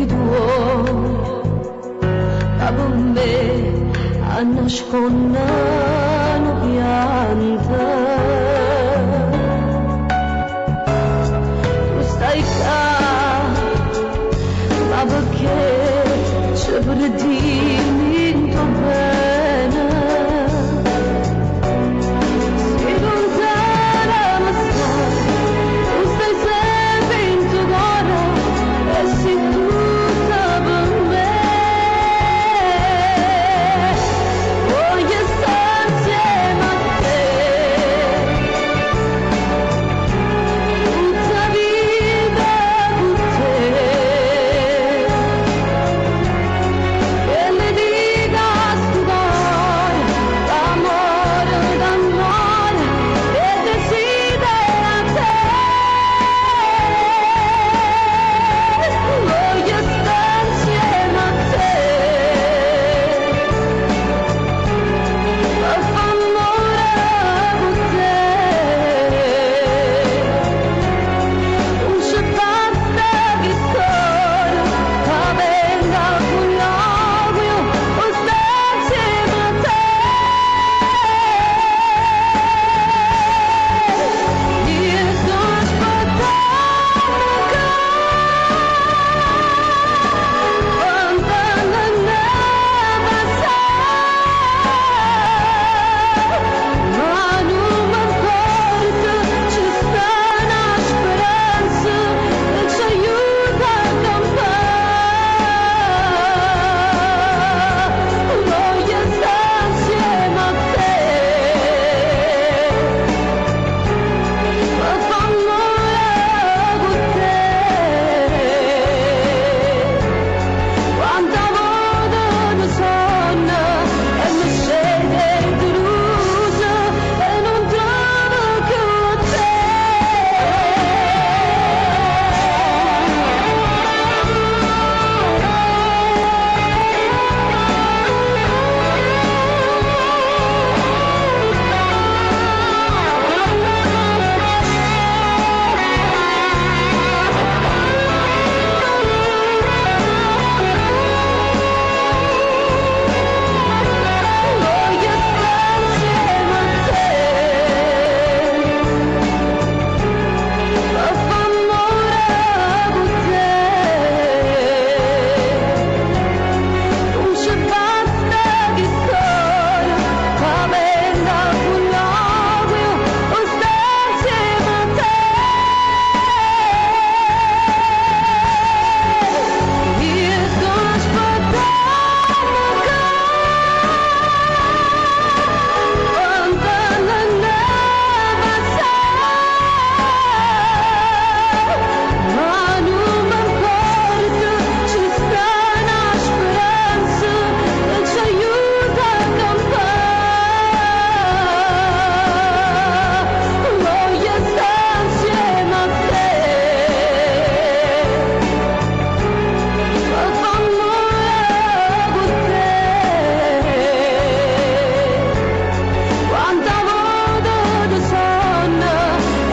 occhi tuoi, ma per me a nascondere pianta. Tu stai qua, ma perché c'è per dirmi tutto bene? Sei lontana ma stai, tu stai sempre in tuo cuore e sei tutta per me. Voglio stare insieme a te, tutta vita con te. E le dica a sto cuore, d'amore, d'amore, e desidera te. Voglio stare insieme a te, per far amore con te. Non c'è basta che solo venga con l'augurio o stare insieme a te. Io sto aspettando quando la neve sa, ma non mi importa, ci sta una speranza che ci aiuta a campare. Voglio stare insieme a te, per far amore con te. Quanta volta mi sonno e mi scende delusa e non trovo più te. Voglio stare insieme a te, per far amore con te. Non c'è basta che solo venga con l'augurio o stare insieme a te. Io sto aspettando quando la neve sa, ma non mi importa, ci sta una speranza che ci aiuta a campare. Voglio stare insieme a te, per far amore con te. Quanta volta ti sonno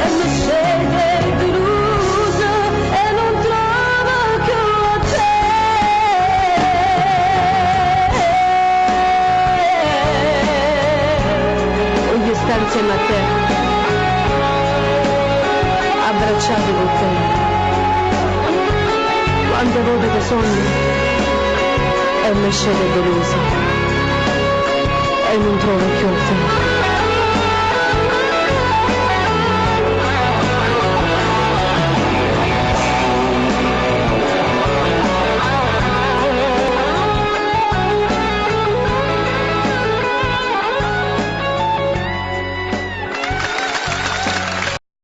e mi scende delusa e non trovo più te. Voglio stare insieme a te, abbracciato con te. Quante volte ti sogno e mi scende delusa e non trovo più te.